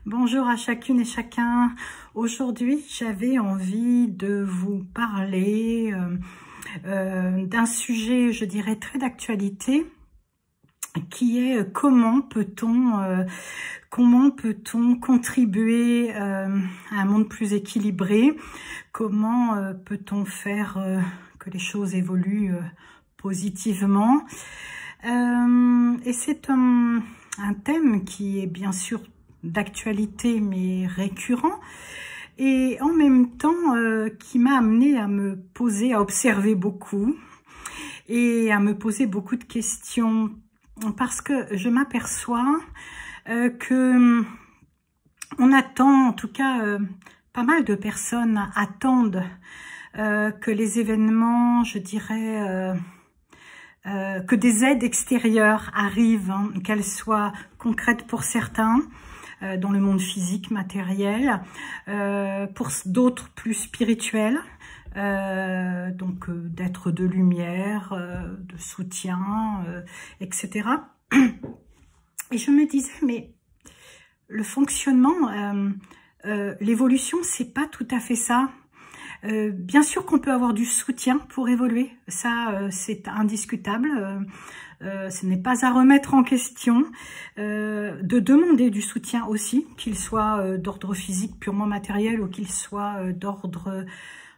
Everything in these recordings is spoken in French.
Bonjour à chacune et chacun. Aujourd'hui, j'avais envie de vous parler d'un sujet, je dirais, très d'actualité, qui est comment peut-on contribuer à un monde plus équilibré, comment peut-on faire que les choses évoluent positivement. Et c'est un thème qui est bien sûr d'actualité mais récurrent et en même temps qui m'a amené à me poser, à observer beaucoup et à me poser beaucoup de questions, parce que je m'aperçois que on attend, en tout cas pas mal de personnes attendent que les événements, je dirais, que des aides extérieures arrivent, hein, qu'elles soient concrètes pour certains, dans le monde physique, matériel, pour d'autres plus spirituels, donc d'être de lumière, de soutien, etc. Et je me disais, mais le fonctionnement, l'évolution, c'est pas tout à fait ça. Bien sûr qu'on peut avoir du soutien pour évoluer, ça c'est indiscutable, ce n'est pas à remettre en question, de demander du soutien aussi, qu'il soit d'ordre physique purement matériel ou qu'il soit d'ordre,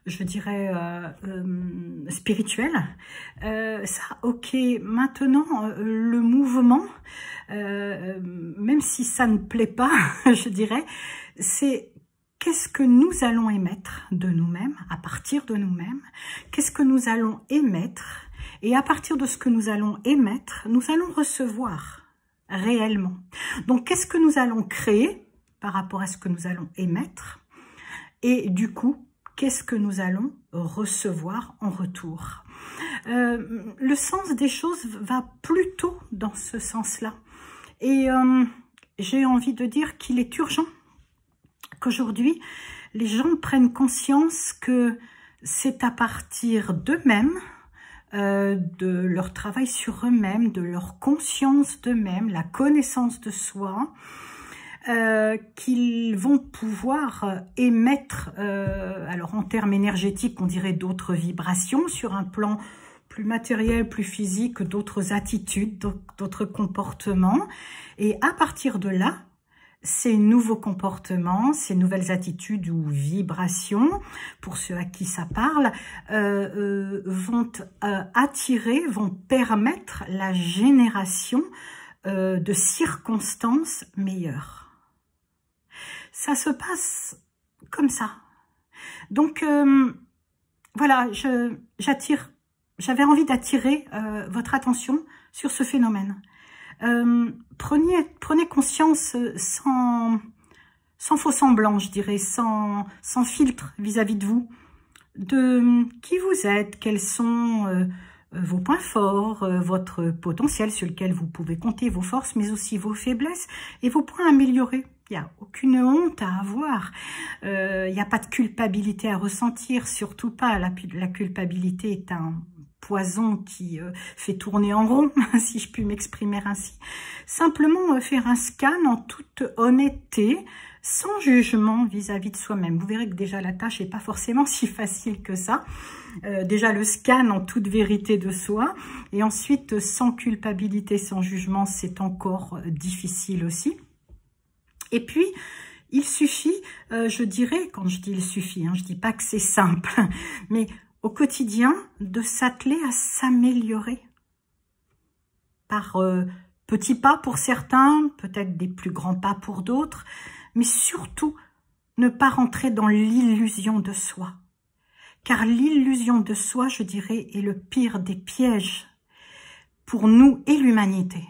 je dirais, spirituel. Ça, ok. Maintenant, le mouvement, même si ça ne plaît pas, je dirais, c'est qu'est-ce que nous allons émettre de nous-mêmes, à partir de nous-mêmes? Qu'est-ce que nous allons émettre? Et à partir de ce que nous allons émettre, nous allons recevoir réellement. Donc, qu'est-ce que nous allons créer par rapport à ce que nous allons émettre? Et du coup, qu'est-ce que nous allons recevoir en retour? Le sens des choses va plutôt dans ce sens-là. Et j'ai envie de dire qu'il est urgent qu'aujourd'hui, les gens prennent conscience que c'est à partir d'eux-mêmes, de leur travail sur eux-mêmes, de leur conscience d'eux-mêmes, la connaissance de soi, qu'ils vont pouvoir émettre, alors en termes énergétiques, on dirait d'autres vibrations, sur un plan plus matériel, plus physique, d'autres attitudes, d'autres comportements. Et à partir de là, ces nouveaux comportements, ces nouvelles attitudes ou vibrations, pour ceux à qui ça parle, vont attirer, vont permettre la génération de circonstances meilleures. Ça se passe comme ça. Donc, voilà, j'avais envie d'attirer votre attention sur ce phénomène. Prenez conscience sans faux semblant, je dirais, sans filtre vis-à-vis de vous, de qui vous êtes, quels sont vos points forts, votre potentiel sur lequel vous pouvez compter, vos forces, mais aussi vos faiblesses et vos points améliorés. Il n'y a aucune honte à avoir, il n'y a pas de culpabilité à ressentir, surtout pas. La culpabilité est un poison qui fait tourner en rond, si je puis m'exprimer ainsi. Simplement faire un scan en toute honnêteté, sans jugement vis-à-vis de soi-même. Vous verrez que déjà la tâche n'est pas forcément si facile que ça. Déjà le scan en toute vérité de soi, et ensuite sans culpabilité, sans jugement, c'est encore difficile aussi. Et puis, il suffit, je dirais, quand je dis il suffit, hein, je dis pas que c'est simple, mais au quotidien, de s'atteler à s'améliorer par petits pas pour certains, peut-être des plus grands pas pour d'autres, mais surtout ne pas rentrer dans l'illusion de soi. Car l'illusion de soi, je dirais, est le pire des pièges pour nous et l'humanité.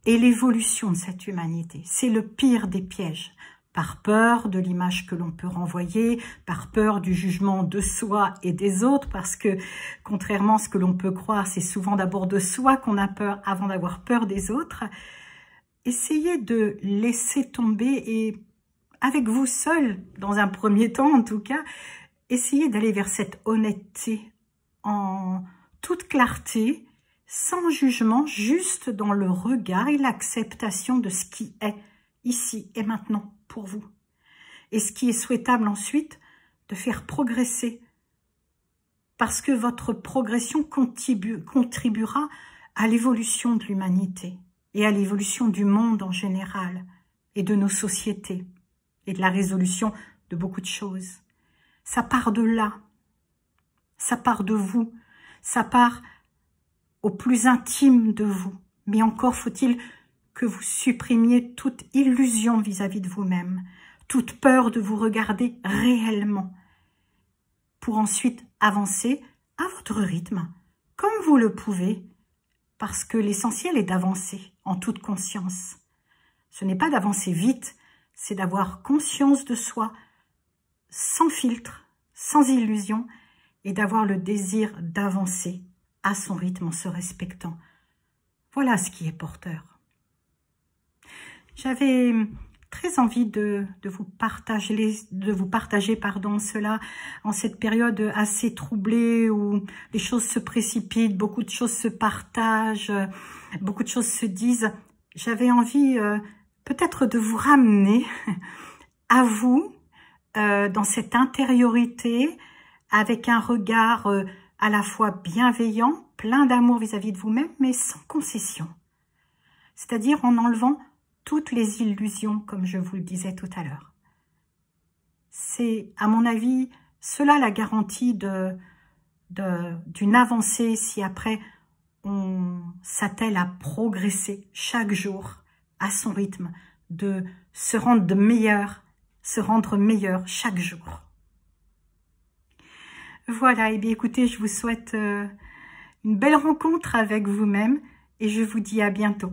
Et l'évolution de cette humanité, c'est le pire des pièges. Par peur de l'image que l'on peut renvoyer, par peur du jugement de soi et des autres, parce que, contrairement à ce que l'on peut croire, c'est souvent d'abord de soi qu'on a peur avant d'avoir peur des autres. Essayez de laisser tomber et, avec vous seul, dans un premier temps en tout cas, essayez d'aller vers cette honnêteté en toute clarté, sans jugement, juste dans le regard et l'acceptation de ce qui est, ici et maintenant pour vous. Et ce qui est souhaitable ensuite, de faire progresser, parce que votre progression contribuera à l'évolution de l'humanité et à l'évolution du monde en général et de nos sociétés et de la résolution de beaucoup de choses. Ça part de là, ça part de vous, ça part au plus intime de vous. Mais encore faut-il que vous supprimiez toute illusion vis-à-vis de vous-même, toute peur de vous regarder réellement, pour ensuite avancer à votre rythme, comme vous le pouvez, parce que l'essentiel est d'avancer en toute conscience. Ce n'est pas d'avancer vite, c'est d'avoir conscience de soi, sans filtre, sans illusion, et d'avoir le désir d'avancer à son rythme en se respectant. Voilà ce qui est porteur. J'avais très envie de vous partager cela en cette période assez troublée où les choses se précipitent, beaucoup de choses se partagent, beaucoup de choses se disent. J'avais envie peut-être de vous ramener à vous dans cette intériorité avec un regard à la fois bienveillant, plein d'amour vis-à-vis de vous-même, mais sans concession. C'est-à-dire en enlevant toutes les illusions, comme je vous le disais tout à l'heure. C'est, à mon avis, cela la garantie d'une avancée si après on s'attelle à progresser chaque jour à son rythme, de se rendre meilleur chaque jour. Voilà, et bien écoutez, je vous souhaite une belle rencontre avec vous-même et je vous dis à bientôt.